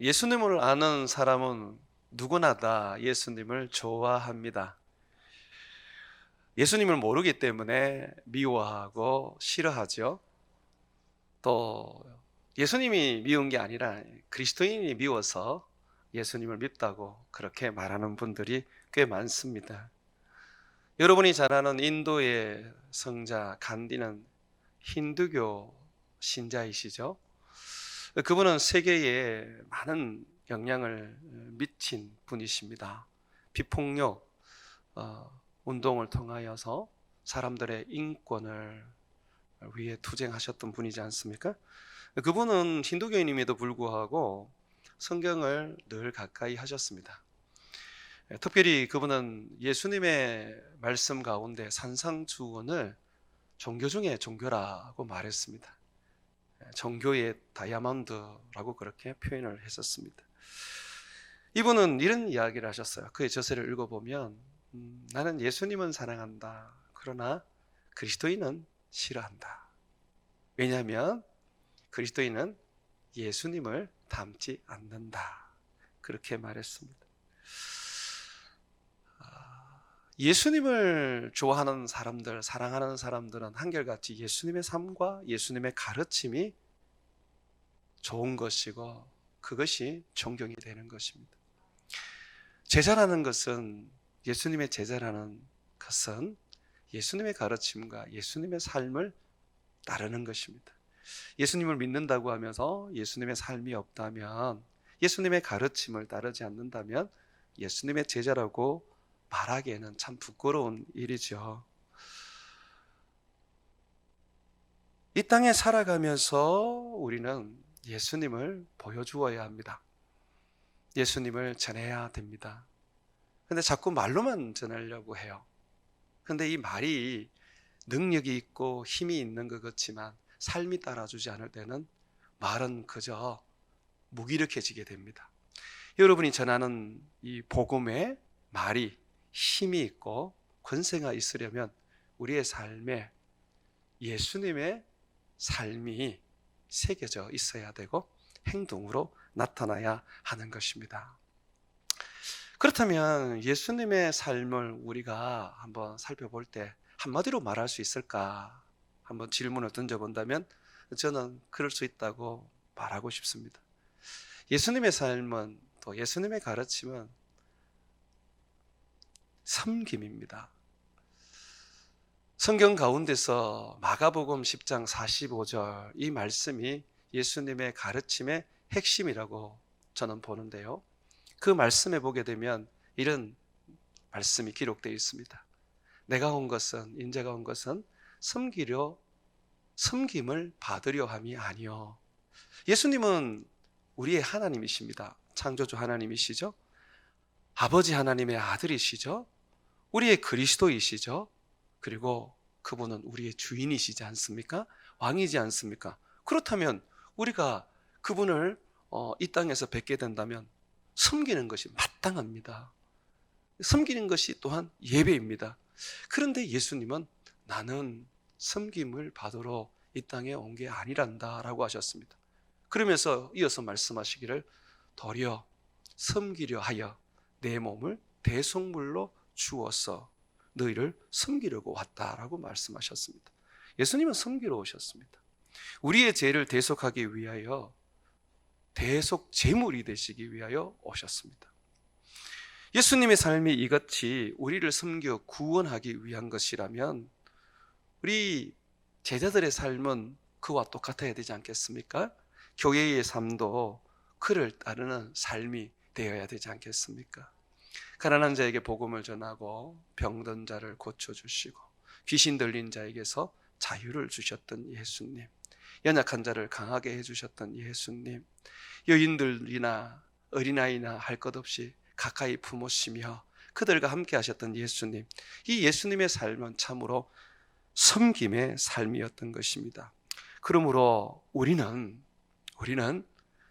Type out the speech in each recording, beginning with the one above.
예수님을 아는 사람은 누구나 다 예수님을 좋아합니다. 예수님을 모르기 때문에 미워하고 싫어하죠. 또 예수님이 미운 게 아니라 그리스도인이 미워서 예수님을 밉다고 그렇게 말하는 분들이 꽤 많습니다. 여러분이 잘 아는 인도의 성자 간디는 힌두교 신자이시죠. 그분은 세계에 많은 영향을 미친 분이십니다. 비폭력 운동을 통하여서 사람들의 인권을 위해 투쟁하셨던 분이지 않습니까? 그분은 힌두교인임에도 불구하고 성경을 늘 가까이 하셨습니다. 특별히 그분은 예수님의 말씀 가운데 산상수훈을 종교 중에 종교라고 말했습니다. 종교의 다이아몬드라고 그렇게 표현을 했었습니다. 이분은 이런 이야기를 하셨어요. 그의 저서를 읽어보면 나는 예수님은 사랑한다. 그러나 그리스도인은 싫어한다. 왜냐하면 그리스도인은 예수님을 닮지 않는다. 그렇게 말했습니다. 예수님을 좋아하는 사람들, 사랑하는 사람들은 한결같이 예수님의 삶과 예수님의 가르침이 좋은 것이고 그것이 존경이 되는 것입니다. 제자라는 것은 예수님의 제자라는 것은 예수님의 가르침과 예수님의 삶을 따르는 것입니다. 예수님을 믿는다고 하면서 예수님의 삶이 없다면, 예수님의 가르침을 따르지 않는다면 예수님의 제자라고 말하기에는 참 부끄러운 일이죠. 이 땅에 살아가면서 우리는 예수님을 보여주어야 합니다. 예수님을 전해야 됩니다. 근데 자꾸 말로만 전하려고 해요. 근데 이 말이 능력이 있고 힘이 있는 것 같지만 삶이 따라주지 않을 때는 말은 그저 무기력해지게 됩니다. 여러분이 전하는 이 복음의 말이 힘이 있고 권세가 있으려면 우리의 삶에 예수님의 삶이 새겨져 있어야 되고 행동으로 나타나야 하는 것입니다. 그렇다면 예수님의 삶을 우리가 한번 살펴볼 때 한마디로 말할 수 있을까? 한번 질문을 던져본다면 저는 그럴 수 있다고 말하고 싶습니다. 예수님의 삶은, 또 예수님의 가르침은 섬김입니다. 성경 가운데서 마가복음 10장 45절 이 말씀이 예수님의 가르침의 핵심이라고 저는 보는데요. 그 말씀에 보게 되면 이런 말씀이 기록되어 있습니다. 내가 온 것은, 인자가 온 것은 섬기려, 섬김을 받으려 함이 아니요. 예수님은 우리의 하나님이십니다. 창조주 하나님이시죠. 아버지 하나님의 아들이시죠. 우리의 그리스도이시죠. 그리고 그분은 우리의 주인이시지 않습니까? 왕이지 않습니까? 그렇다면 우리가 그분을 이 땅에서 뵙게 된다면 섬기는 것이 마땅합니다. 섬기는 것이 또한 예배입니다. 그런데 예수님은 나는 섬김을 받으러 이 땅에 온 게 아니란다 라고 하셨습니다. 그러면서 이어서 말씀하시기를 도리어 섬기려 하여 내 몸을 대속물로 주어서 너희를 섬기려고 왔다라고 말씀하셨습니다. 예수님은 섬기러 오셨습니다. 우리의 죄를 대속하기 위하여 대속 제물이 되시기 위하여 오셨습니다. 예수님의 삶이 이같이 우리를 섬겨 구원하기 위한 것이라면 우리 제자들의 삶은 그와 똑같아야 되지 않겠습니까? 교회의 삶도 그를 따르는 삶이 되어야 되지 않겠습니까? 가난한 자에게 복음을 전하고 병든 자를 고쳐주시고 귀신 들린 자에게서 자유를 주셨던 예수님, 연약한 자를 강하게 해주셨던 예수님, 여인들이나 어린아이나 할 것 없이 가까이 품으시며 그들과 함께 하셨던 예수님, 이 예수님의 삶은 참으로 섬김의 삶이었던 것입니다. 그러므로 우리는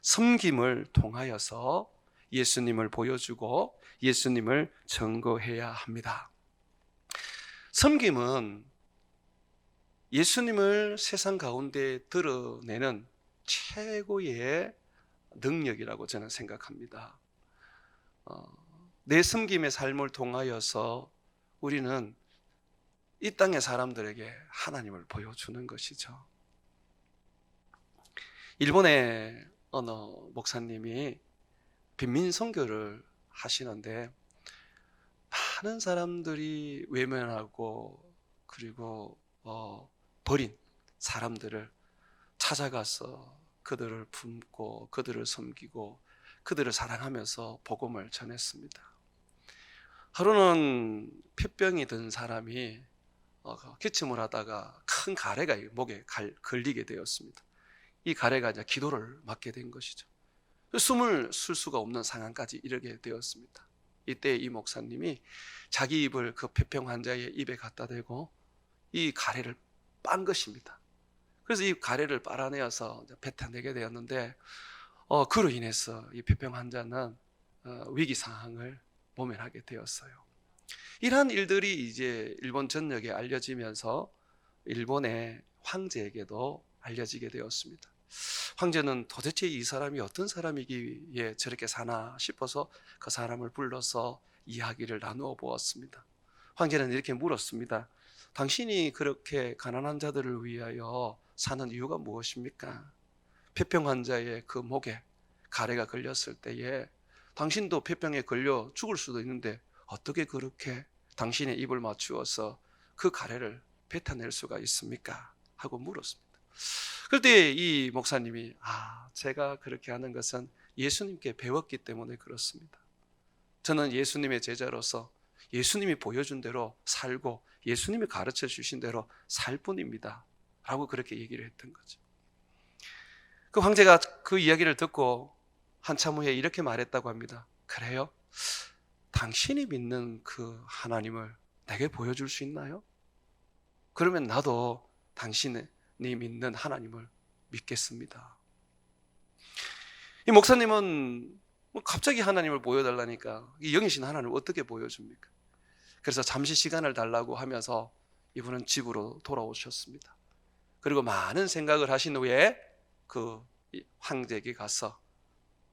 섬김을 통하여서 예수님을 보여주고 예수님을 증거해야 합니다. 섬김은 예수님을 세상 가운데 드러내는 최고의 능력이라고 저는 생각합니다. 내 섬김의 삶을 통하여서 우리는 이 땅의 사람들에게 하나님을 보여주는 것이죠. 일본의 어느 목사님이 빈민 선교를 하시는데 많은 사람들이 외면하고 그리고 버린 사람들을 찾아가서 그들을 품고 그들을 섬기고 그들을 사랑하면서 복음을 전했습니다. 하루는 폐병이 든 사람이 기침을 하다가 큰 가래가 목에 걸리게 되었습니다. 이 가래가 이제 기도를 막게 된 것이죠. 숨을 쉴 수가 없는 상황까지 이르게 되었습니다. 이때 이 목사님이 자기 입을 그 폐병 환자의 입에 갖다 대고 이 가래를 빤 것입니다. 그래서 이 가래를 빨아내어서 뱉어내게 되었는데 그로 인해서 이 폐병 환자는 위기 상황을 모면하게 되었어요. 이러한 일들이 이제 일본 전역에 알려지면서 일본의 황제에게도 알려지게 되었습니다. 황제는 도대체 이 사람이 어떤 사람이기에 저렇게 사나 싶어서 그 사람을 불러서 이야기를 나누어 보았습니다. 황제는 이렇게 물었습니다. 당신이 그렇게 가난한 자들을 위하여 사는 이유가 무엇입니까? 폐병 환자의 그 목에 가래가 걸렸을 때에 당신도 폐병에 걸려 죽을 수도 있는데 어떻게 그렇게 당신의 입을 맞추어서 그 가래를 뱉어낼 수가 있습니까? 하고 물었습니다. 그때 이 목사님이 제가 그렇게 하는 것은 예수님께 배웠기 때문에 그렇습니다. 저는 예수님의 제자로서 예수님이 보여준 대로 살고 예수님이 가르쳐 주신 대로 살 뿐입니다 라고 그렇게 얘기를 했던 거죠. 그 황제가 그 이야기를 듣고 한참 후에 이렇게 말했다고 합니다. 그래요? 당신이 믿는 그 하나님을 내게 보여줄 수 있나요? 그러면 나도 당신이 믿는 하나님을 믿겠습니다. 이 목사님은 갑자기 하나님을 보여달라니까 이 영이신 하나님을 어떻게 보여줍니까? 그래서 잠시 시간을 달라고 하면서 이분은 집으로 돌아오셨습니다. 그리고 많은 생각을 하신 후에 그 황제에게 가서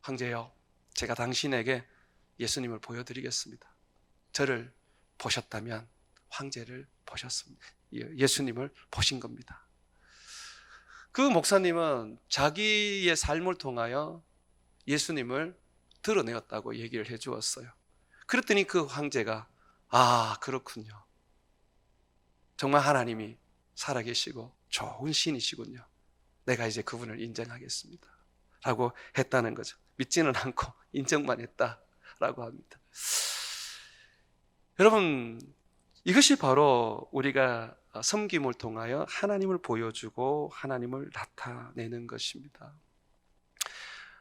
황제요, 제가 당신에게 예수님을 보여드리겠습니다. 저를 보셨다면 황제를 보셨습니다. 예수님을 보신 겁니다. 그 목사님은 자기의 삶을 통하여 예수님을 드러내었다고 얘기를 해주었어요. 그랬더니 그 황제가 그렇군요. 정말 하나님이 살아계시고 좋은 신이시군요. 내가 이제 그분을 인정하겠습니다 라고 했다는 거죠. 믿지는 않고 인정만 했다라고 합니다. 여러분, 이것이 바로 우리가 섬김을 통하여 하나님을 보여주고 하나님을 나타내는 것입니다.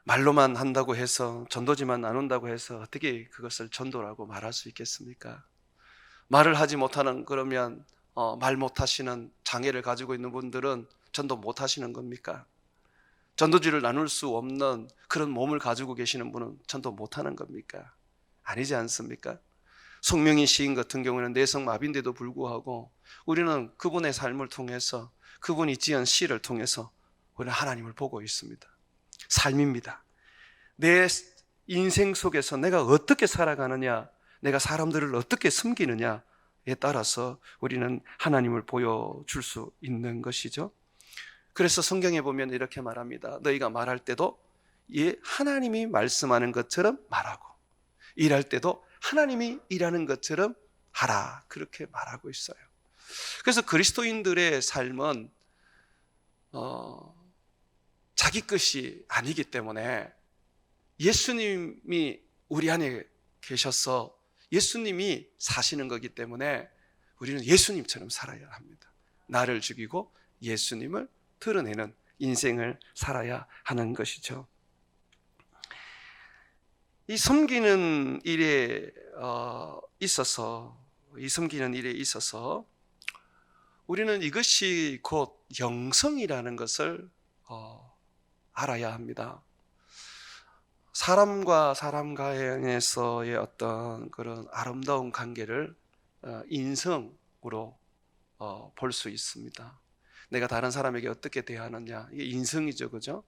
말로만 한다고 해서, 전도지만 나눈다고 해서 어떻게 그것을 전도라고 말할 수 있겠습니까? 말을 하지 못하는, 그러면 말 못하시는 장애를 가지고 있는 분들은 전도 못하시는 겁니까? 전도지를 나눌 수 없는 그런 몸을 가지고 계시는 분은 전도 못하는 겁니까? 아니지 않습니까? 송명인 시인 같은 경우에는 뇌성마비인데도 불구하고 우리는 그분의 삶을 통해서, 그분이 지은 시를 통해서 우리는 하나님을 보고 있습니다. 삶입니다. 내 인생 속에서 내가 어떻게 살아가느냐, 내가 사람들을 어떻게 섬기느냐에 따라서 우리는 하나님을 보여줄 수 있는 것이죠. 그래서 성경에 보면 이렇게 말합니다. 너희가 말할 때도 하나님이 말씀하는 것처럼 말하고, 일할 때도 하나님이 일하는 것처럼 하라, 그렇게 말하고 있어요. 그래서 그리스도인들의 삶은 자기 것이 아니기 때문에 예수님이 우리 안에 계셔서 예수님이 사시는 거기 때문에 우리는 예수님처럼 살아야 합니다. 나를 죽이고 예수님을 드러내는 인생을 살아야 하는 것이죠. 이 섬기는 일에 있어서 우리는 이것이 곧 영성이라는 것을 알아야 합니다. 사람과 사람 간에서의 어떤 그런 아름다운 관계를 인성으로 볼 수 있습니다. 내가 다른 사람에게 어떻게 대하느냐, 이게 인성이죠, 그죠?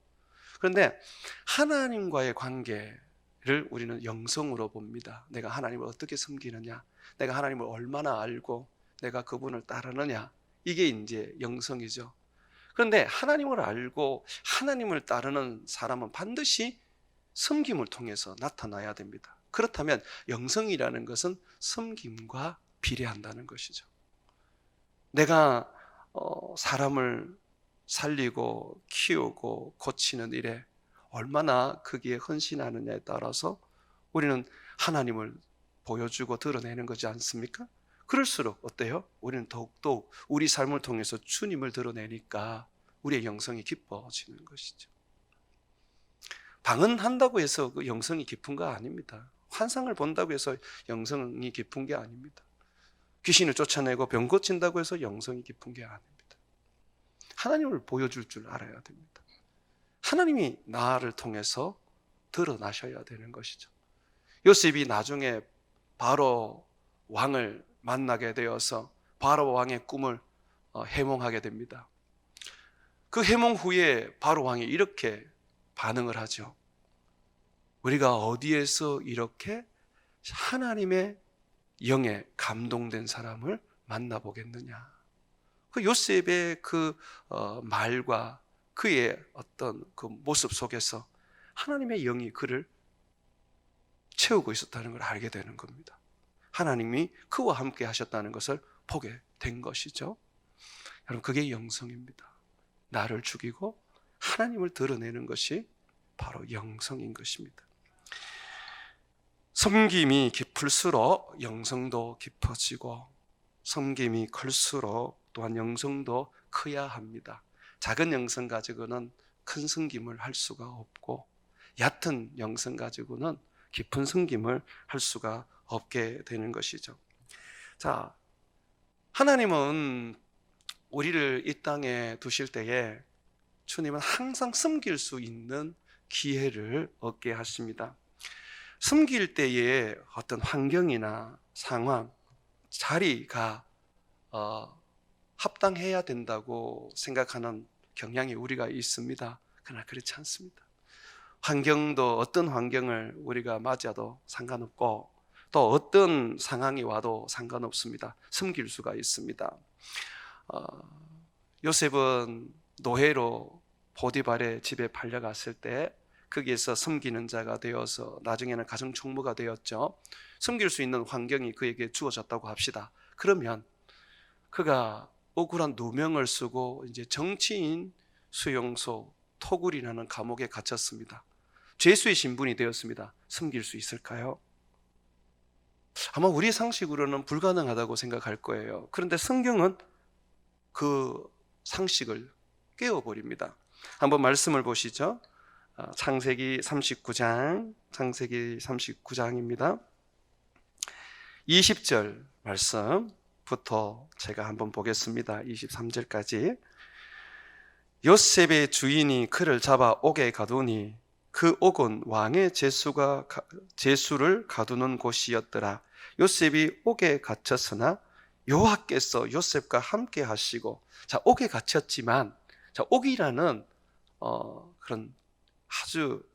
그런데 하나님과의 관계를 우리는 영성으로 봅니다. 내가 하나님을 어떻게 섬기느냐, 내가 하나님을 얼마나 알고 내가 그분을 따르느냐, 이게 이제 영성이죠. 그런데 하나님을 알고 하나님을 따르는 사람은 반드시 섬김을 통해서 나타나야 됩니다. 그렇다면 영성이라는 것은 섬김과 비례한다는 것이죠. 내가 사람을 살리고 키우고 고치는 일에 얼마나 거기에 헌신하느냐에 따라서 우리는 하나님을 보여주고 드러내는 거지 않습니까? 그럴수록 어때요? 우리는 더욱더욱 우리 삶을 통해서 주님을 드러내니까 우리의 영성이 깊어지는 것이죠. 방언한다고 해서 그 영성이 깊은 거 아닙니다. 환상을 본다고 해서 영성이 깊은 게 아닙니다. 귀신을 쫓아내고 병 고친다고 해서 영성이 깊은 게 아닙니다. 하나님을 보여줄 줄 알아야 됩니다. 하나님이 나를 통해서 드러나셔야 되는 것이죠. 요셉이 나중에 바로 왕을 만나게 되어서 바로 왕의 꿈을 해몽하게 됩니다. 그 해몽 후에 바로 왕이 이렇게 반응을 하죠. 우리가 어디에서 이렇게 하나님의 영에 감동된 사람을 만나보겠느냐. 그 요셉의 그 말과 그의 어떤 그 모습 속에서 하나님의 영이 그를 채우고 있었다는 걸 알게 되는 겁니다. 하나님이 그와 함께 하셨다는 것을 보게 된 것이죠. 여러분, 그게 영성입니다. 나를 죽이고 하나님을 드러내는 것이 바로 영성인 것입니다. 섬김이 깊을수록 영성도 깊어지고 섬김이 클수록 또한 영성도 커야 합니다. 작은 영성 가지고는 큰 섬김을 할 수가 없고 얕은 영성 가지고는 깊은 섬김을 할 수가 없게 되는 것이죠. 자, 하나님은 우리를 이 땅에 두실 때에 주님은 항상 섬길 수 있는 기회를 얻게 하십니다. 섬길 때에 어떤 환경이나 상황, 자리가 합당해야 된다고 생각하는 경향이 우리가 있습니다. 그러나 그렇지 않습니다. 환경도 어떤 환경을 우리가 맞아도 상관없고 또 어떤 상황이 와도 상관없습니다. 섬길 수가 있습니다. 요셉은 노예로 보디발의 집에 팔려갔을 때 거기에서 섬기는 자가 되어서 나중에는 가정총무가 되었죠. 섬길 수 있는 환경이 그에게 주어졌다고 합시다. 그러면 그가 억울한 누명을 쓰고 이제 정치인 수용소 토굴이라는 감옥에 갇혔습니다. 죄수의 신분이 되었습니다. 섬길 수 있을까요? 아마 우리 상식으로는 불가능하다고 생각할 거예요. 그런데 성경은 그 상식을 깨워버립니다. 한번 말씀을 보시죠. 창세기 39장입니다. 20절 말씀부터 제가 한번 보겠습니다. 23절까지. 요셉의 주인이 그를 잡아 옥에 가두니 그 옥은 왕의 제수를 가두는 곳이었더라. 요셉이 옥에 갇혔으나 여호와께서 요셉과 함께 하시고, 자, 옥에 갇혔지만, 자, 옥이라는 그런 아주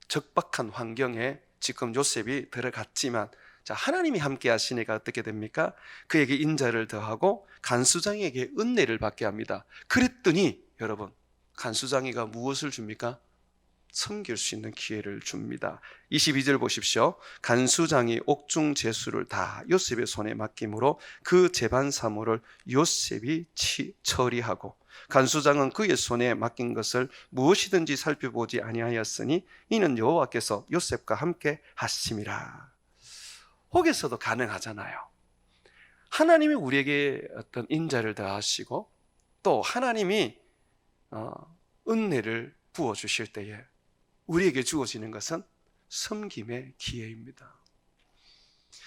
적박한 환경에 지금 요셉이 들어갔지만, 자, 하나님이 함께 하시니까 어떻게 됩니까? 그에게 인자를 더하고 간수장에게 은혜를 받게 합니다. 그랬더니 여러분, 간수장이가 무엇을 줍니까? 섬길 수 있는 기회를 줍니다. 22절 보십시오. 간수장이 옥중 제수를 다 요셉의 손에 맡김으로 그 재반 사물을 요셉이 처리하고, 간수장은 그의 손에 맡긴 것을 무엇이든지 살펴보지 아니하였으니 이는 여호와께서 요셉과 함께 하심이라. 옥에서도 가능하잖아요. 하나님이 우리에게 어떤 인자를 더하시고 또 하나님이 은혜를 부어주실 때에 우리에게 주어지는 것은 섬김의 기회입니다.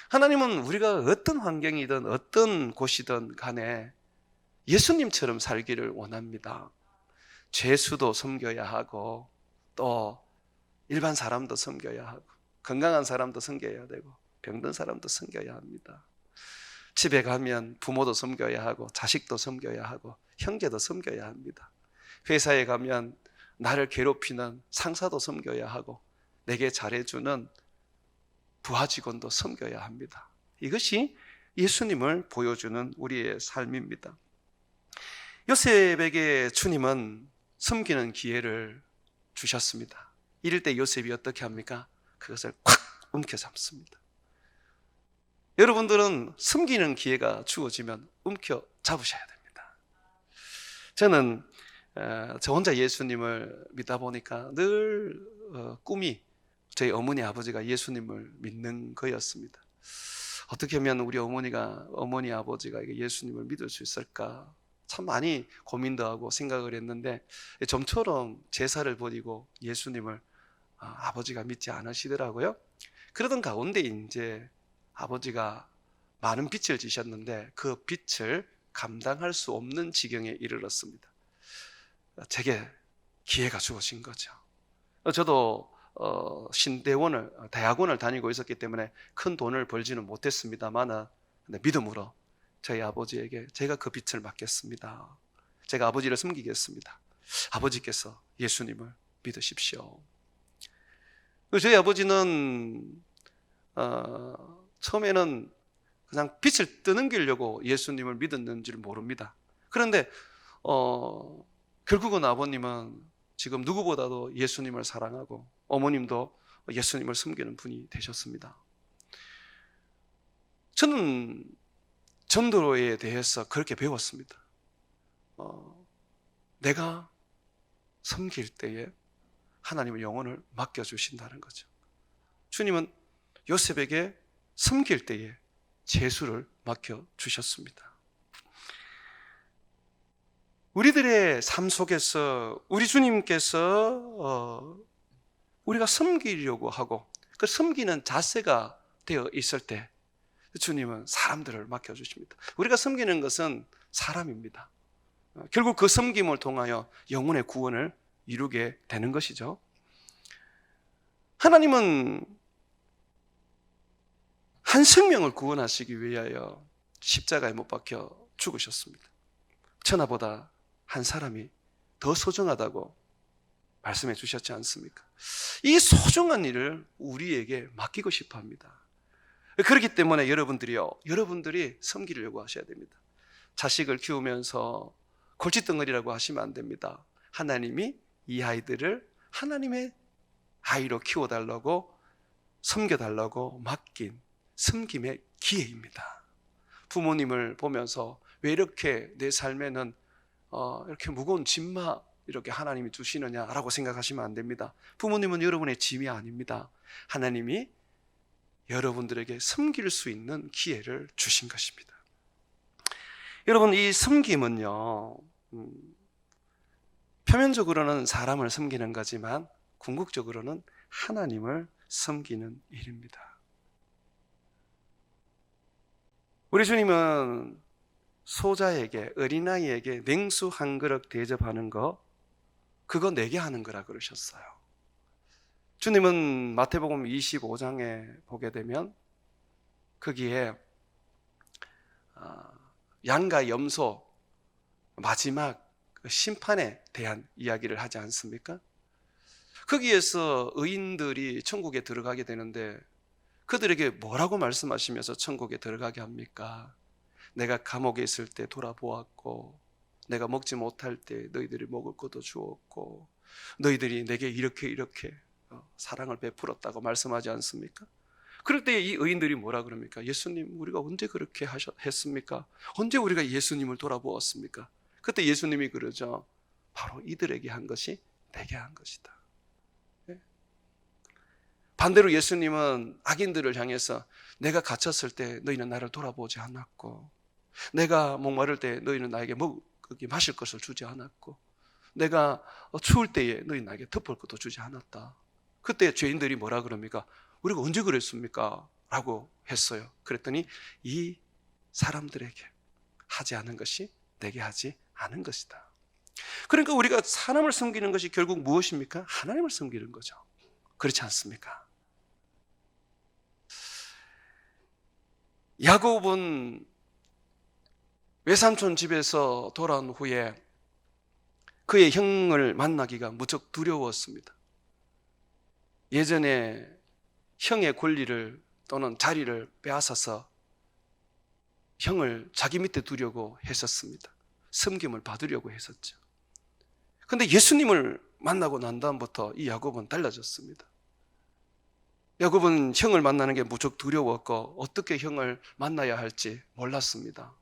하나님은 우리가 어떤 환경이든 어떤 곳이든 간에 예수님처럼 살기를 원합니다. 죄수도 섬겨야 하고 또 일반 사람도 섬겨야 하고 건강한 사람도 섬겨야 되고 병든 사람도 섬겨야 합니다. 집에 가면 부모도 섬겨야 하고 자식도 섬겨야 하고 형제도 섬겨야 합니다. 회사에 가면 나를 괴롭히는 상사도 섬겨야 하고 내게 잘해주는 부하 직원도 섬겨야 합니다. 이것이 예수님을 보여주는 우리의 삶입니다. 요셉에게 주님은 섬기는 기회를 주셨습니다. 이럴 때 요셉이 어떻게 합니까? 그것을 콱 움켜잡습니다. 여러분들은 섬기는 기회가 주어지면 움켜잡으셔야 됩니다. 저는 저 혼자 예수님을 믿다 보니까 늘 꿈이 저희 어머니 아버지가 예수님을 믿는 거였습니다. 어떻게 하면 우리 어머니 아버지가 예수님을 믿을 수 있을까 참 많이 고민도 하고 생각을 했는데, 좀처럼 제사를 버리고 예수님을 아버지가 믿지 않으시더라고요. 그러던 가운데 이제 아버지가 많은 빚을 지셨는데 그 빚을 감당할 수 없는 지경에 이르렀습니다. 제게 기회가 주어진 거죠. 저도 대학원을 다니고 있었기 때문에 큰 돈을 벌지는 못했습니다만 믿음으로 저희 아버지에게 제가 그 빚을 맡겠습니다. 제가 아버지를 섬기겠습니다. 아버지께서 예수님을 믿으십시오. 저희 아버지는 처음에는 그냥 빛을 떠넘기려고 예수님을 믿었는지를 모릅니다. 그런데 결국은 아버님은 지금 누구보다도 예수님을 사랑하고 어머님도 예수님을 섬기는 분이 되셨습니다. 저는 전도에 대해서 그렇게 배웠습니다. 내가 섬길 때에 하나님은 영혼을 맡겨주신다는 거죠. 주님은 요셉에게 섬길 때에 제수를 맡겨주셨습니다. 우리들의 삶 속에서 우리 주님께서 우리가 섬기려고 하고 그 섬기는 자세가 되어 있을 때 주님은 사람들을 맡겨주십니다. 우리가 섬기는 것은 사람입니다. 결국 그 섬김을 통하여 영혼의 구원을 이루게 되는 것이죠. 하나님은 한 생명을 구원하시기 위하여 십자가에 못 박혀 죽으셨습니다. 천하보다 한 사람이 더 소중하다고 말씀해 주셨지 않습니까? 이 소중한 일을 우리에게 맡기고 싶어 합니다. 그렇기 때문에 여러분들이 섬기려고 하셔야 됩니다. 자식을 키우면서 골칫덩어리라고 하시면 안 됩니다. 하나님이 이 아이들을 하나님의 아이로 키워달라고 섬겨달라고 맡긴 섬김의 기회입니다. 부모님을 보면서 왜 이렇게 내 삶에는 이렇게 무거운 짐만 이렇게 하나님이 주시느냐라고 생각하시면 안 됩니다. 부모님은 여러분의 짐이 아닙니다. 하나님이 여러분들에게 섬길 수 있는 기회를 주신 것입니다. 여러분, 이 섬김은요, 표면적으로는 사람을 섬기는 거지만 궁극적으로는 하나님을 섬기는 일입니다. 우리 주님은 소자에게, 어린아이에게 냉수 한 그릇 대접하는 거, 그거 내게 하는 거라 그러셨어요. 주님은 마태복음 25장에 보게 되면 거기에 양과 염소 마지막 심판에 대한 이야기를 하지 않습니까? 거기에서 의인들이 천국에 들어가게 되는데 그들에게 뭐라고 말씀하시면서 천국에 들어가게 합니까? 내가 감옥에 있을 때 돌아보았고 내가 먹지 못할 때 너희들이 먹을 것도 주었고 너희들이 내게 이렇게 사랑을 베풀었다고 말씀하지 않습니까? 그럴 때 이 의인들이 뭐라 그럽니까? 예수님, 우리가 언제 그렇게 했습니까? 언제 우리가 예수님을 돌아보았습니까? 그때 예수님이 그러죠. 바로 이들에게 한 것이 내게 한 것이다. 반대로 예수님은 악인들을 향해서 내가 갇혔을 때 너희는 나를 돌아보지 않았고 내가 목마를 때 너희는 나에게 마실 것을 주지 않았고 내가 추울 때에 너희 나에게 덮을 것도 주지 않았다. 그때 죄인들이 뭐라 그럽니까? 우리가 언제 그랬습니까? 라고 했어요. 그랬더니 이 사람들에게 하지 않은 것이 내게 하지 않은 것이다. 그러니까 우리가 사람을 섬기는 것이 결국 무엇입니까? 하나님을 섬기는 거죠. 그렇지 않습니까? 야곱은 외삼촌 집에서 돌아온 후에 그의 형을 만나기가 무척 두려웠습니다. 예전에 형의 권리를 또는 자리를 빼앗아서 형을 자기 밑에 두려고 했었습니다. 섬김을 받으려고 했었죠. 그런데 예수님을 만나고 난 다음부터 이 야곱은 달라졌습니다. 야곱은 형을 만나는 게 무척 두려웠고 어떻게 형을 만나야 할지 몰랐습니다.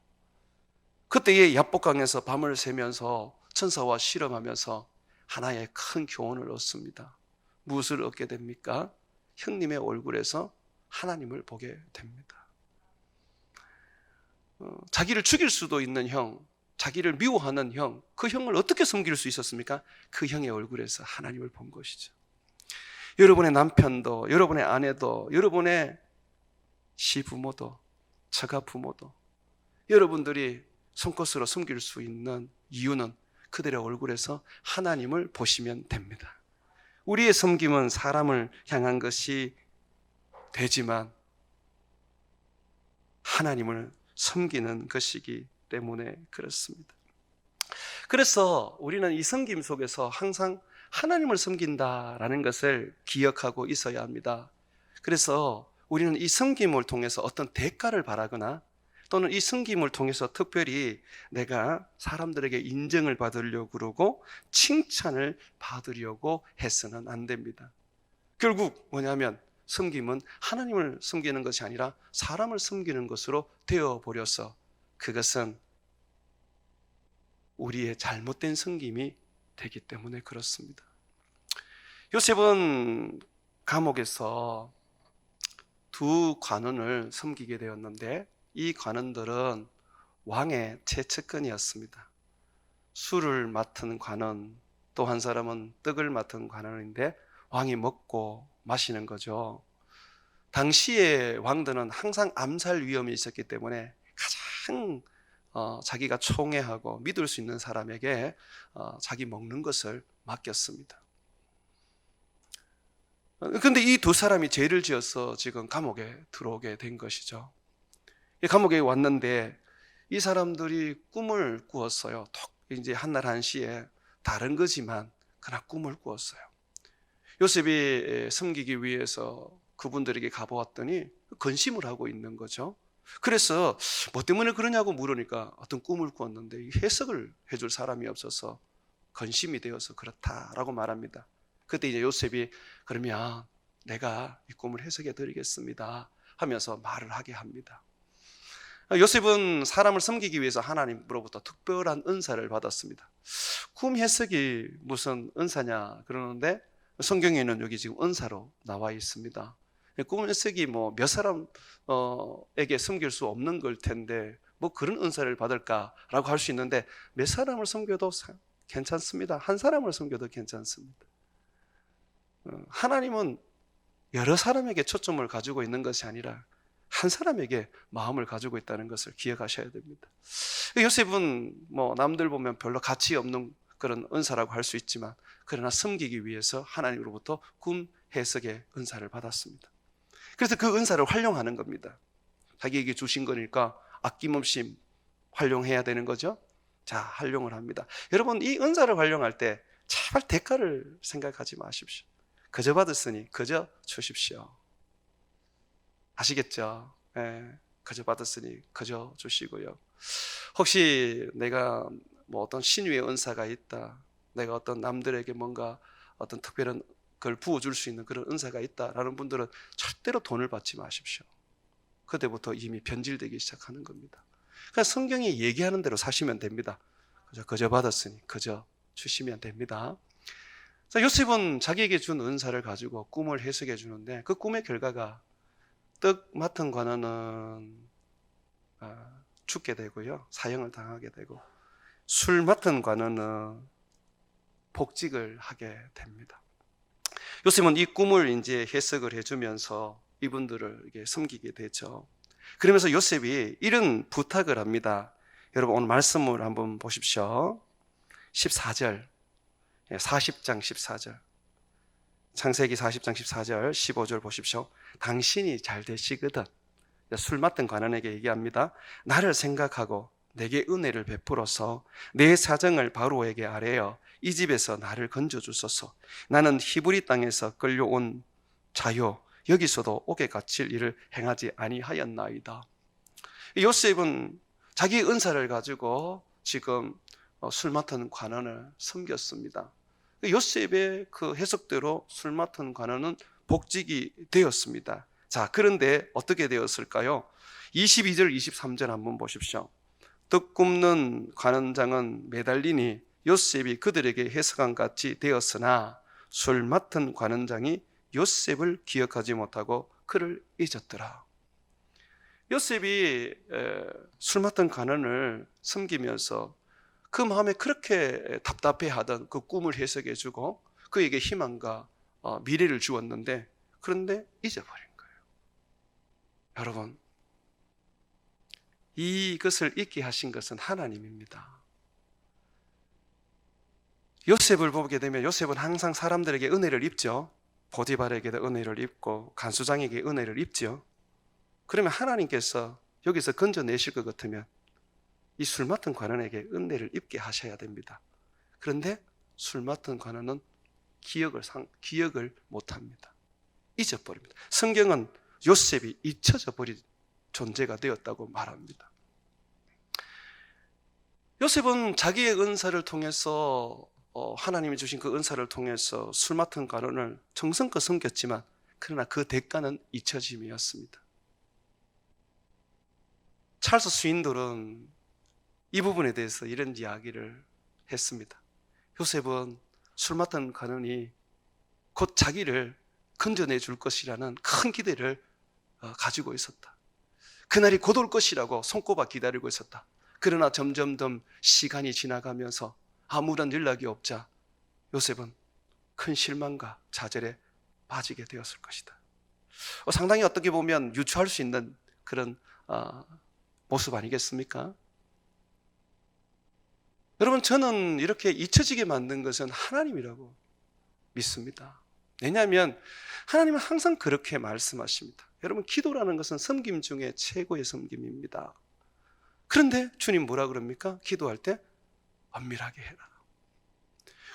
그때의 야복강에서 밤을 새면서 천사와 실험하면서 하나의 큰 교훈을 얻습니다. 무엇을 얻게 됩니까? 형님의 얼굴에서 하나님을 보게 됩니다. 자기를 죽일 수도 있는 형, 자기를 미워하는 형, 그 형을 어떻게 섬길 수 있었습니까? 그 형의 얼굴에서 하나님을 본 것이죠. 여러분의 남편도, 여러분의 아내도, 여러분의 시부모도, 처가 부모도 여러분들이 손것으로 숨길 수 있는 이유는 그들의 얼굴에서 하나님을 보시면 됩니다. 우리의 섬김은 사람을 향한 것이 되지만 하나님을 섬기는 것이기 때문에 그렇습니다. 그래서 우리는 이 섬김 속에서 항상 하나님을 섬긴다라는 것을 기억하고 있어야 합니다. 그래서 우리는 이 섬김을 통해서 어떤 대가를 바라거나 또는 이 섬김을 통해서 특별히 내가 사람들에게 인정을 받으려고 그러고 칭찬을 받으려고 해서는 안 됩니다. 결국 뭐냐면 섬김은 하나님을 섬기는 것이 아니라 사람을 섬기는 것으로 되어버려서 그것은 우리의 잘못된 섬김이 되기 때문에 그렇습니다. 요셉은 감옥에서 두 관원을 섬기게 되었는데 이 관원들은 왕의 최측근이었습니다. 술을 맡은 관원, 또 한 사람은 떡을 맡은 관원인데 왕이 먹고 마시는 거죠. 당시의 왕들은 항상 암살 위험이 있었기 때문에 가장 자기가 총애하고 믿을 수 있는 사람에게 자기 먹는 것을 맡겼습니다. 그런데 이 두 사람이 죄를 지어서 지금 감옥에 들어오게 된 것이죠. 감옥에 왔는데 이 사람들이 꿈을 꾸었어요. 이제 한날 한시에 다른 거지만 그러나 꿈을 꾸었어요. 요셉이 섬기기 위해서 그분들에게 가보았더니 근심을 하고 있는 거죠. 그래서 뭐 때문에 그러냐고 물으니까 어떤 꿈을 꾸었는데 해석을 해줄 사람이 없어서 근심이 되어서 그렇다라고 말합니다. 그때 이제 요셉이 그러면 내가 이 꿈을 해석해 드리겠습니다 하면서 말을 하게 합니다. 요셉은 사람을 섬기기 위해서 하나님으로부터 특별한 은사를 받았습니다. 꿈 해석이 무슨 은사냐 그러는데 성경에는 여기 지금 은사로 나와 있습니다. 꿈 해석이 뭐 몇 사람에게 섬길 수 없는 걸 텐데 뭐 그런 은사를 받을까라고 할 수 있는데 몇 사람을 섬겨도 괜찮습니다. 한 사람을 섬겨도 괜찮습니다. 하나님은 여러 사람에게 초점을 가지고 있는 것이 아니라 한 사람에게 마음을 가지고 있다는 것을 기억하셔야 됩니다. 요셉은 뭐 남들 보면 별로 가치 없는 그런 은사라고 할 수 있지만 그러나 섬기기 위해서 하나님으로부터 꿈 해석의 은사를 받았습니다. 그래서 그 은사를 활용하는 겁니다. 자기에게 주신 거니까 아낌없이 활용해야 되는 거죠. 자, 활용을 합니다. 여러분, 이 은사를 활용할 때 제발 대가를 생각하지 마십시오. 그저 받았으니 그저 주십시오. 아시겠죠? 그저 받았으니 그저 주시고요. 혹시 내가 뭐 어떤 신유의 은사가 있다, 내가 어떤 남들에게 뭔가 어떤 특별한 걸 부어줄 수 있는 그런 은사가 있다라는 분들은 절대로 돈을 받지 마십시오. 그때부터 이미 변질되기 시작하는 겁니다. 그러니까 성경이 얘기하는 대로 사시면 됩니다. 그저 받았으니 그저 주시면 됩니다. 자, 요셉은 자기에게 준 은사를 가지고 꿈을 해석해 주는데 그 꿈의 결과가 떡 맡은 관원은 죽게 되고요, 사형을 당하게 되고 술 맡은 관원은 복직을 하게 됩니다. 요셉은 이 꿈을 이제 해석을 해주면서 이분들을 이게 섬기게 되죠. 그러면서 요셉이 이런 부탁을 합니다. 여러분 오늘 말씀을 한번 보십시오. 14절, 40장 14절, 창세기 40장 14절 15절 보십시오. 당신이 잘 되시거든, 술 맡은 관원에게 얘기합니다. 나를 생각하고 내게 은혜를 베풀어서 내 사정을 바로에게 아뢰어 이 집에서 나를 건져주소서. 나는 히브리 땅에서 끌려온 자요, 여기서도 옥에 갇힐 일을 행하지 아니하였나이다. 요셉은 자기 은사를 가지고 지금 술 맡은 관원을 섬겼습니다. 요셉의 그 해석대로 술 맡은 관원은 복직이 되었습니다. 자, 그런데 어떻게 되었을까요? 22절, 23절 한번 보십시오. 떡 굽는 관원장은 매달리니 요셉이 그들에게 해석한 같이 되었으나 술 맡은 관원장이 요셉을 기억하지 못하고 그를 잊었더라. 요셉이 술 맡은 관원을 섬기면서 그 마음에 그렇게 답답해하던 그 꿈을 해석해주고 그에게 희망과 미래를 주었는데, 그런데 잊어버린 거예요. 여러분, 이것을 잊게 하신 것은 하나님입니다. 요셉을 보게 되면 요셉은 항상 사람들에게 은혜를 입죠. 보디발에게도 은혜를 입고 간수장에게 은혜를 입죠. 그러면 하나님께서 여기서 건져내실 것 같으면 이 술 맡은 관원에게 은혜를 입게 하셔야 됩니다. 그런데 술 맡은 관원은 기억을 못합니다. 잊어버립니다. 성경은 요셉이 잊혀져 버린 존재가 되었다고 말합니다. 요셉은 자기의 은사를 통해서 하나님이 주신 그 은사를 통해서 술 맡은 관원을 정성껏 섬겼지만, 그러나 그 대가는 잊혀짐이었습니다. 찰스 스윈돌은 이 부분에 대해서 이런 이야기를 했습니다. 요셉은 술 맡은 관원이 곧 자기를 건져내 줄 것이라는 큰 기대를 가지고 있었다. 그날이 곧 올 것이라고 손꼽아 기다리고 있었다. 그러나 점점 시간이 지나가면서 아무런 연락이 없자 요셉은 큰 실망과 좌절에 빠지게 되었을 것이다. 상당히 어떻게 보면 유추할 수 있는 그런 모습 아니겠습니까? 여러분, 저는 이렇게 잊혀지게 만든 것은 하나님이라고 믿습니다. 왜냐하면 하나님은 항상 그렇게 말씀하십니다. 여러분, 기도라는 것은 섬김 중에 최고의 섬김입니다. 그런데 주님 뭐라 그럽니까? 기도할 때 엄밀하게 해라.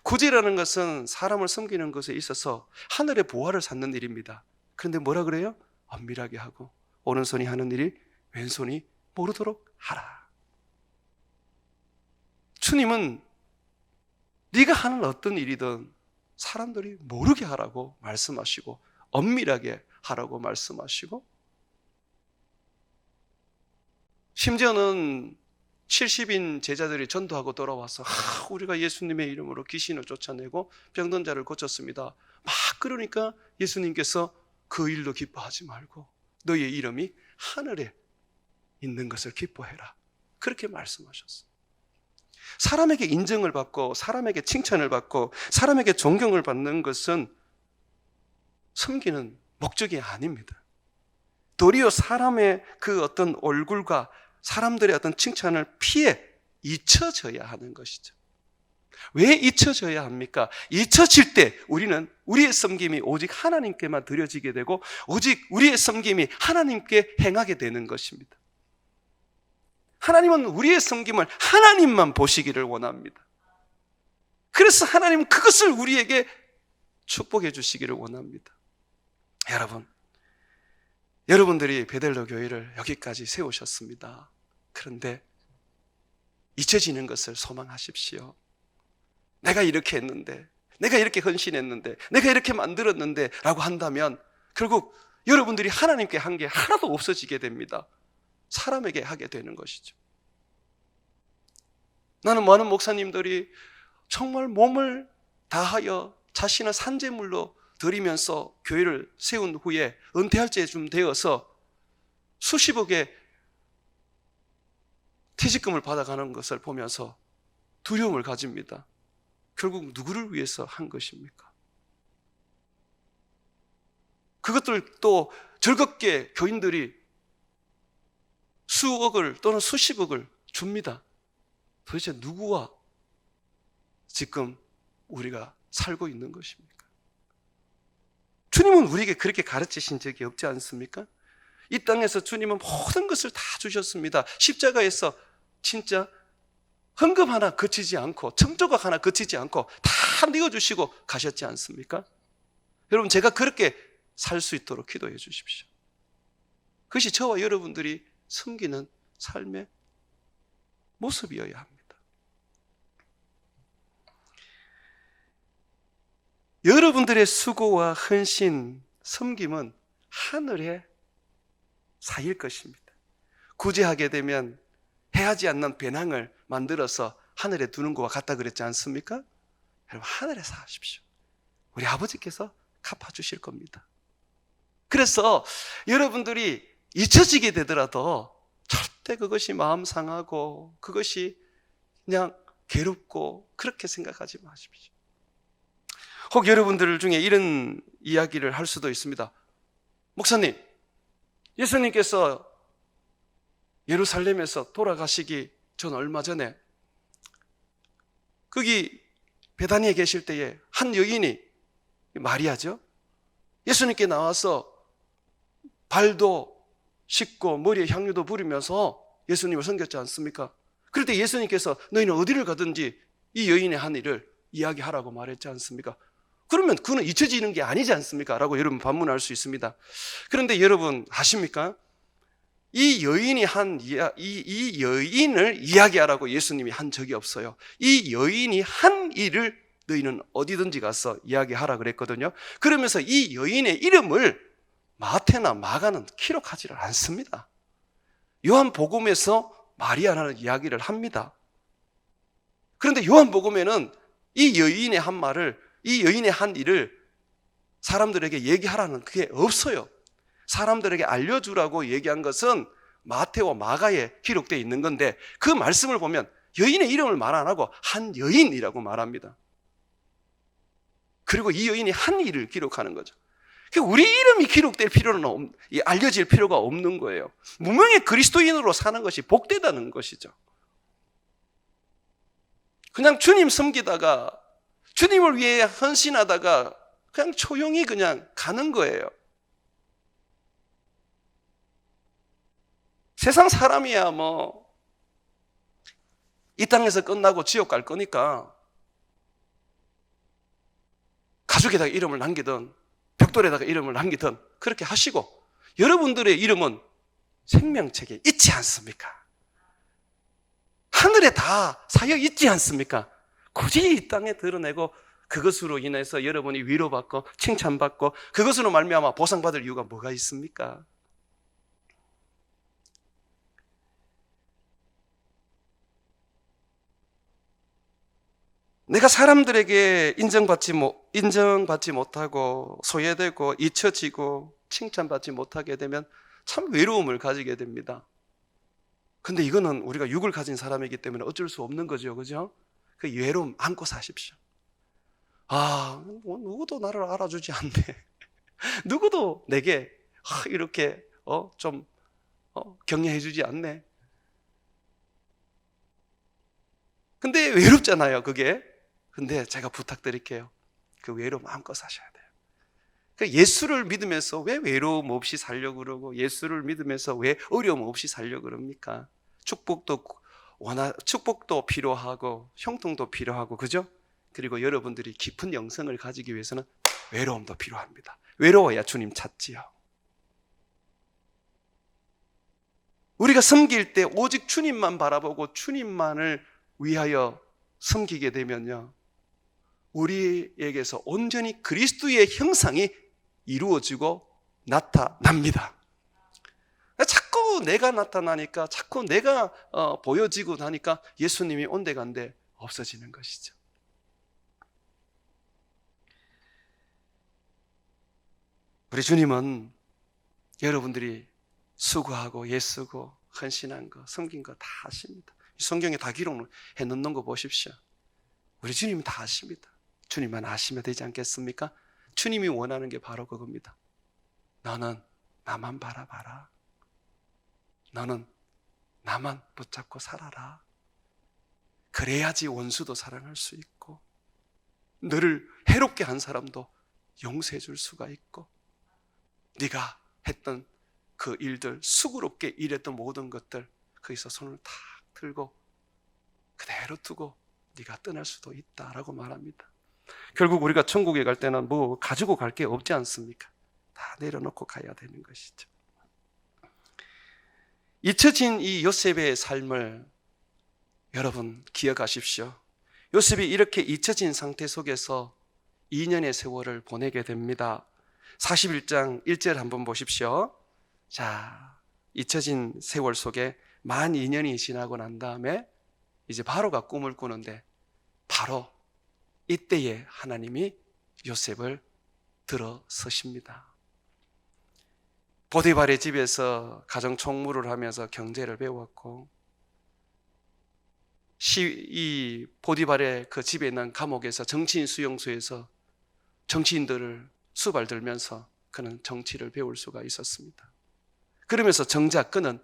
구제라는 것은 사람을 섬기는 것에 있어서 하늘의 보화를 쌓는 일입니다. 그런데 뭐라 그래요? 엄밀하게 하고 오른손이 하는 일이 왼손이 모르도록 하라. 주님은 네가 하는 어떤 일이든 사람들이 모르게 하라고 말씀하시고 엄밀하게 하라고 말씀하시고, 심지어는 70인 제자들이 전도하고 돌아와서 우리가 예수님의 이름으로 귀신을 쫓아내고 병든 자를 고쳤습니다. 막 그러니까 예수님께서 그 일로 기뻐하지 말고 너희의 이름이 하늘에 있는 것을 기뻐해라. 그렇게 말씀하셨어요. 사람에게 인정을 받고 사람에게 칭찬을 받고 사람에게 존경을 받는 것은 섬기는 목적이 아닙니다. 도리어 사람의 그 어떤 얼굴과 사람들의 어떤 칭찬을 피해 잊혀져야 하는 것이죠. 왜 잊혀져야 합니까? 잊혀질 때 우리는 우리의 섬김이 오직 하나님께만 드려지게 되고 오직 우리의 섬김이 하나님께 행하게 되는 것입니다. 하나님은 우리의 섬김을 하나님만 보시기를 원합니다. 그래서 하나님은 그것을 우리에게 축복해 주시기를 원합니다. 여러분들이 베델로 교회를 여기까지 세우셨습니다. 그런데 잊혀지는 것을 소망하십시오. 내가 이렇게 했는데, 내가 이렇게 헌신했는데, 내가 이렇게 만들었는데 라고 한다면 결국 여러분들이 하나님께 한 게 하나도 없어지게 됩니다. 사람에게 하게 되는 것이죠. 나는 많은 목사님들이 정말 몸을 다하여 자신을 산재물로 드리면서 교회를 세운 후에 은퇴할 때쯤 되어서 수십억의 퇴직금을 받아가는 것을 보면서 두려움을 가집니다. 결국 누구를 위해서 한 것입니까? 그것들 또 즐겁게 교인들이 수억을 또는 수십억을 줍니다. 도대체 누구와 지금 우리가 살고 있는 것입니까? 주님은 우리에게 그렇게 가르치신 적이 없지 않습니까? 이 땅에서 주님은 모든 것을 다 주셨습니다. 십자가에서 진짜 헌금 하나 거치지 않고 청조각 하나 거치지 않고 다 내어주시고 가셨지 않습니까? 여러분, 제가 그렇게 살 수 있도록 기도해 주십시오. 그것이 저와 여러분들이 섬기는 삶의 모습이어야 합니다. 여러분들의 수고와 헌신, 섬김은 하늘에 쌓일 것입니다. 구제하게 되면 해하지 않는 배낭을 만들어서 하늘에 두는 것과 같다 그랬지 않습니까? 여러분, 하늘에 쌓으십시오. 우리 아버지께서 갚아주실 겁니다. 그래서 여러분들이 잊혀지게 되더라도 절대 그것이 마음 상하고 그것이 그냥 괴롭고 그렇게 생각하지 마십시오. 혹 여러분들 중에 이런 이야기를 할 수도 있습니다. 목사님, 예수님께서 예루살렘에서 돌아가시기 전 얼마 전에 거기 베다니에 계실 때에 한 여인이, 마리아죠, 예수님께 나와서 발도 씻고 머리에 향유도 부리면서 예수님을 섬겼지 않습니까? 그럴 때 예수님께서 너희는 어디를 가든지 이 여인의 한 일을 이야기하라고 말했지 않습니까? 그러면 그는 잊혀지는 게 아니지 않습니까? 라고 여러분 반문할 수 있습니다. 그런데 여러분 아십니까? 이 여인을 이야기하라고 예수님이 한 적이 없어요. 이 여인이 한 일을 너희는 어디든지 가서 이야기하라 그랬거든요. 그러면서 이 여인의 이름을 마태나 마가는 기록하지를 않습니다. 요한복음에서 마리아라는 이야기를 합니다. 그런데 요한복음에는 이 여인의 한 말을, 이 여인의 한 일을 사람들에게 얘기하라는 그게 없어요. 사람들에게 알려주라고 얘기한 것은 마태와 마가에 기록되어 있는 건데, 그 말씀을 보면 여인의 이름을 말 안 하고 한 여인이라고 말합니다. 그리고 이 여인이 한 일을 기록하는 거죠. 우리 이름이 기록될 필요는 알려질 필요가 없는 거예요. 무명의 그리스도인으로 사는 것이 복되다는 것이죠. 그냥 주님 섬기다가 주님을 위해 헌신하다가 그냥 조용히 그냥 가는 거예요. 세상 사람이야 뭐 이 땅에서 끝나고 지옥 갈 거니까 가족에다가 이름을 남기든 벽돌에다가 이름을 남기든 그렇게 하시고, 여러분들의 이름은 생명책에 있지 않습니까? 하늘에 다 쌓여 있지 않습니까? 굳이 이 땅에 드러내고 그것으로 인해서 여러분이 위로받고 칭찬받고 그것으로 말미암아 보상받을 이유가 뭐가 있습니까? 내가 사람들에게 인정받지 못하고 소외되고 잊혀지고 칭찬받지 못하게 되면 참 외로움을 가지게 됩니다. 근데 이거는 우리가 육을 가진 사람이기 때문에 어쩔 수 없는 거죠. 그죠? 그 외로움 안고 사십시오. 누구도 나를 알아주지 않네. 누구도 내게 이렇게 좀 격려해주지 않네. 근데 외롭잖아요, 그게. 근데 제가 부탁드릴게요. 그 외로움 안고 사셔야 돼요. 예수를 믿으면서 왜 외로움 없이 살려고 그러고, 예수를 믿으면서 왜 어려움 없이 살려고 그럽니까? 축복도 필요하고 형통도 필요하고, 그죠? 그리고 여러분들이 깊은 영성을 가지기 위해서는 외로움도 필요합니다. 외로워야 주님 찾지요. 우리가 섬길 때 오직 주님만 바라보고 주님만을 위하여 섬기게 되면요, 우리에게서 온전히 그리스도의 형상이 이루어지고 나타납니다. 자꾸 내가 나타나니까, 자꾸 내가 보여지고 나니까 예수님이 온데간데 없어지는 것이죠. 우리 주님은 여러분들이 수고하고 애쓰고 헌신한 거, 섬긴 거 다 아십니다. 성경에 다 기록해 놓는 거 보십시오. 우리 주님은 다 아십니다. 주님만 아시면 되지 않겠습니까? 주님이 원하는 게 바로 그겁니다. 너는 나만 바라봐라. 너는 나만 붙잡고 살아라. 그래야지 원수도 사랑할 수 있고, 너를 해롭게 한 사람도 용서해 줄 수가 있고, 네가 했던 그 일들, 수고롭게 일했던 모든 것들 거기서 손을 탁 들고 그대로 두고 네가 떠날 수도 있다라고 말합니다. 결국 우리가 천국에 갈 때는 뭐 가지고 갈 게 없지 않습니까? 다 내려놓고 가야 되는 것이죠. 잊혀진 이 요셉의 삶을 여러분 기억하십시오. 요셉이 이렇게 잊혀진 상태 속에서 2년의 세월을 보내게 됩니다. 41장 1절 한번 보십시오. 자, 잊혀진 세월 속에 만 2년이 지나고 난 다음에 이제 바로가 꿈을 꾸는데 바로 이때에 하나님이 요셉을 들어서십니다. 보디발의 집에서 가정 총무를 하면서 경제를 배웠고, 이 보디발의 그 집에 있는 감옥에서 정치인 수용소에서 정치인들을 수발들면서 그는 정치를 배울 수가 있었습니다. 그러면서 정작 그는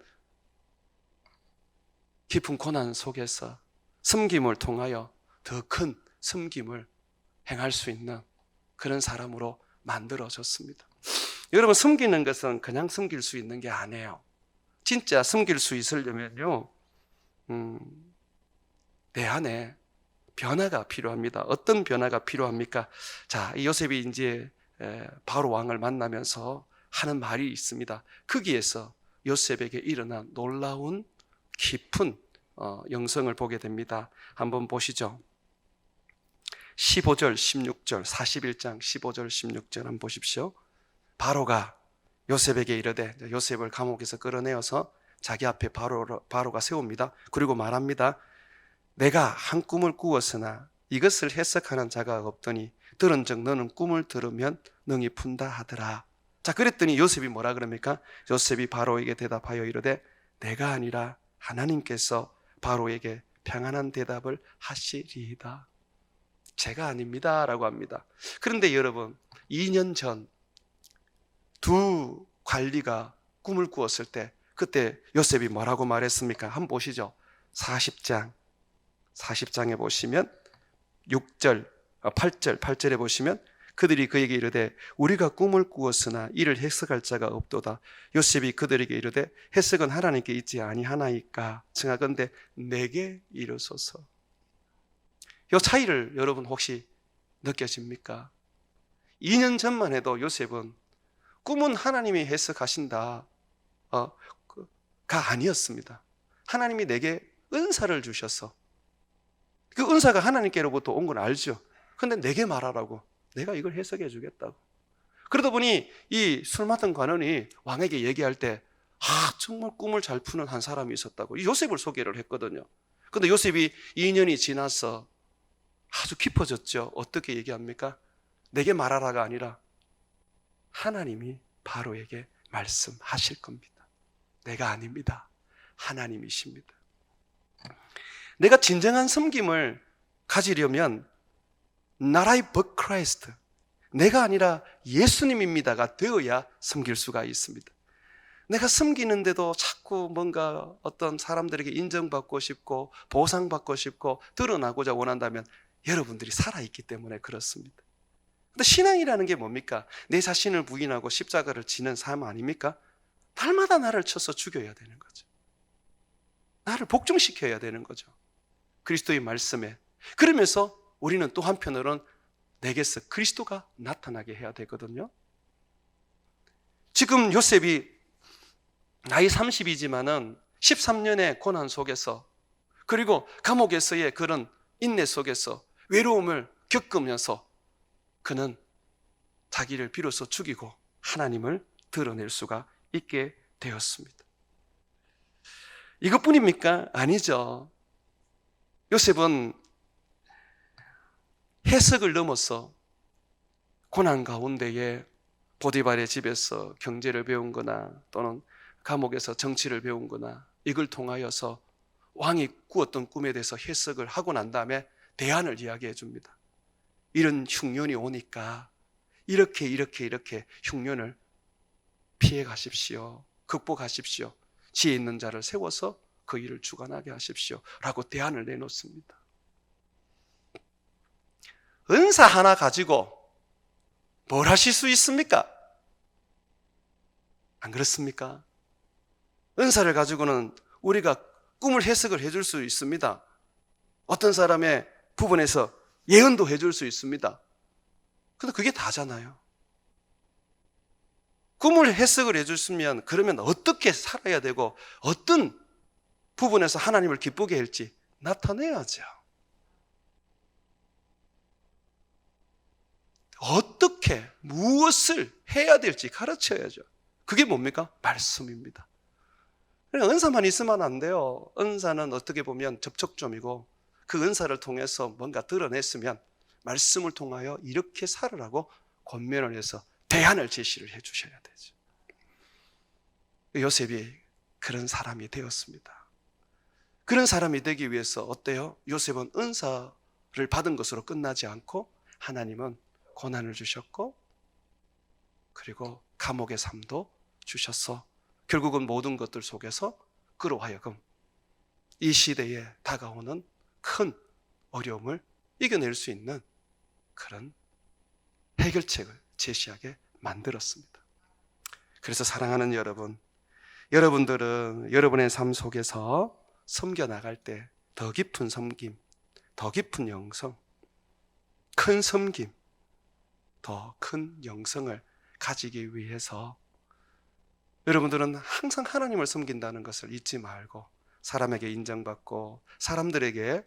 깊은 고난 속에서 섬김을 통하여 더 큰 섬김을 행할 수 있는 그런 사람으로 만들어졌습니다. 여러분, 섬기는 것은 그냥 섬길 수 있는 게 아니에요. 진짜 섬길 수 있으려면요, 내 안에 변화가 필요합니다. 어떤 변화가 필요합니까? 자, 이 요셉이 이제 바로 왕을 만나면서 하는 말이 있습니다. 거기에서 요셉에게 일어난 놀라운 깊은 영성을 보게 됩니다. 한번 보시죠. 15절, 16절, 41장 15절, 16절 한번 보십시오. 바로가 요셉에게 이르되, 요셉을 감옥에서 끌어내어서 자기 앞에 바로가 세웁니다. 그리고 말합니다. 내가 한 꿈을 꾸었으나 이것을 해석하는 자가 없더니 들은즉 너는 꿈을 들으면 능히 푼다 하더라. 자, 그랬더니 요셉이 뭐라 그럽니까? 요셉이 바로에게 대답하여 이르되 내가 아니라 하나님께서 바로에게 평안한 대답을 하시리이다. 제가 아닙니다 라고 합니다. 그런데 여러분, 2년 전 두 관리가 꿈을 꾸었을 때 그때 요셉이 뭐라고 말했습니까? 한번 보시죠. 40장에 보시면 8절에 보시면 그들이 그에게 이르되 우리가 꿈을 꾸었으나 이를 해석할 자가 없도다. 요셉이 그들에게 이르되 해석은 하나님께 있지 아니하나이까 청하건대 내게 이르소서. 이 차이를 여러분 혹시 느껴집니까? 2년 전만 해도 요셉은 꿈은 하나님이 해석하신다 가 아니었습니다. 하나님이 내게 은사를 주셔서 그 은사가 하나님께로부터 온 건 알죠. 근데 내게 말하라고, 내가 이걸 해석해 주겠다고. 그러다 보니 이 술 맡은 관원이 왕에게 얘기할 때 정말 꿈을 잘 푸는 한 사람이 있었다고 요셉을 소개를 했거든요. 근데 요셉이 2년이 지나서 아주 깊어졌죠. 어떻게 얘기합니까? 내게 말하라가 아니라 하나님이 바로에게 말씀하실 겁니다. 내가 아닙니다. 하나님이십니다. 내가 진정한 섬김을 가지려면 Not I but Christ, 내가 아니라 예수님입니다가 되어야 섬길 수가 있습니다. 내가 섬기는데도 자꾸 뭔가 어떤 사람들에게 인정받고 싶고 보상받고 싶고 드러나고자 원한다면 여러분들이 살아있기 때문에 그렇습니다. 근데 신앙이라는 게 뭡니까? 내 자신을 부인하고 십자가를 지는 삶 아닙니까? 날마다 나를 쳐서 죽여야 되는 거죠. 나를 복종시켜야 되는 거죠. 그리스도의 말씀에. 그러면서 우리는 또 한편으로는 내게서 그리스도가 나타나게 해야 되거든요. 지금 요셉이 나이 30이지만은 13년의 고난 속에서 그리고 감옥에서의 그런 인내 속에서 외로움을 겪으면서 그는 자기를 비로소 죽이고 하나님을 드러낼 수가 있게 되었습니다. 이것뿐입니까? 아니죠. 요셉은 해석을 넘어서 고난 가운데에 보디발의 집에서 경제를 배운 거나 또는 감옥에서 정치를 배운 거나 이걸 통하여서 왕이 꾸었던 꿈에 대해서 해석을 하고 난 다음에 대안을 이야기해 줍니다. 이런 흉년이 오니까 이렇게 흉년을 피해 가십시오. 극복하십시오. 지혜 있는 자를 세워서 그 일을 주관하게 하십시오 라고 대안을 내놓습니다. 은사 하나 가지고 뭘 하실 수 있습니까? 안 그렇습니까? 은사를 가지고는 우리가 꿈을 해석을 해줄 수 있습니다. 어떤 사람의 부분에서 예언도 해줄 수 있습니다. 근데 그게 다잖아요. 꿈을 해석을 해줬으면 그러면 어떻게 살아야 되고 어떤 부분에서 하나님을 기쁘게 할지 나타내야죠. 어떻게 무엇을 해야 될지 가르쳐야죠. 그게 뭡니까? 말씀입니다. 은사만 있으면 안 돼요. 은사는 어떻게 보면 접촉점이고 그 은사를 통해서 뭔가 드러냈으면 말씀을 통하여 이렇게 살으라고 권면을 해서 대안을 제시를 해 주셔야 되죠. 요셉이 그런 사람이 되었습니다. 그런 사람이 되기 위해서 어때요? 요셉은 은사를 받은 것으로 끝나지 않고 하나님은 고난을 주셨고 그리고 감옥의 삶도 주셔서 결국은 모든 것들 속에서 그로 하여금 이 시대에 다가오는 큰 어려움을 이겨낼 수 있는 그런 해결책을 제시하게 만들었습니다. 그래서 사랑하는 여러분, 여러분들은 여러분의 삶 속에서 섬겨나갈 때 더 깊은 섬김, 더 깊은 영성, 큰 섬김, 더 큰 영성을 가지기 위해서 여러분들은 항상 하나님을 섬긴다는 것을 잊지 말고 사람에게 인정받고 사람들에게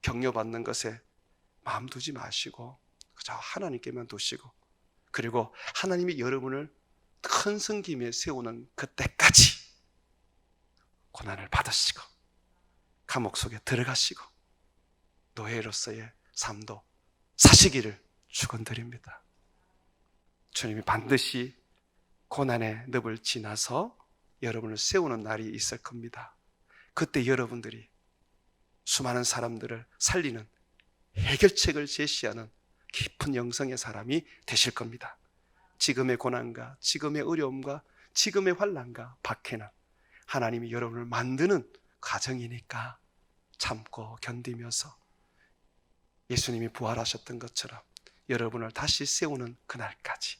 격려받는 것에 마음 두지 마시고 그저 하나님께만 두시고 그리고 하나님이 여러분을 큰 섬김에 세우는 그때까지 고난을 받으시고 감옥 속에 들어가시고 노예로서의 삶도 사시기를 축원드립니다. 주님이 반드시 고난의 늪을 지나서 여러분을 세우는 날이 있을 겁니다. 그때 여러분들이 수많은 사람들을 살리는 해결책을 제시하는 깊은 영성의 사람이 되실 겁니다. 지금의 고난과 지금의 어려움과 지금의 환난과 박해는 하나님이 여러분을 만드는 과정이니까 참고 견디면서 예수님이 부활하셨던 것처럼 여러분을 다시 세우는 그날까지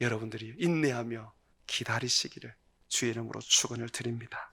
여러분들이 인내하며 기다리시기를 주의 이름으로 축원을 드립니다.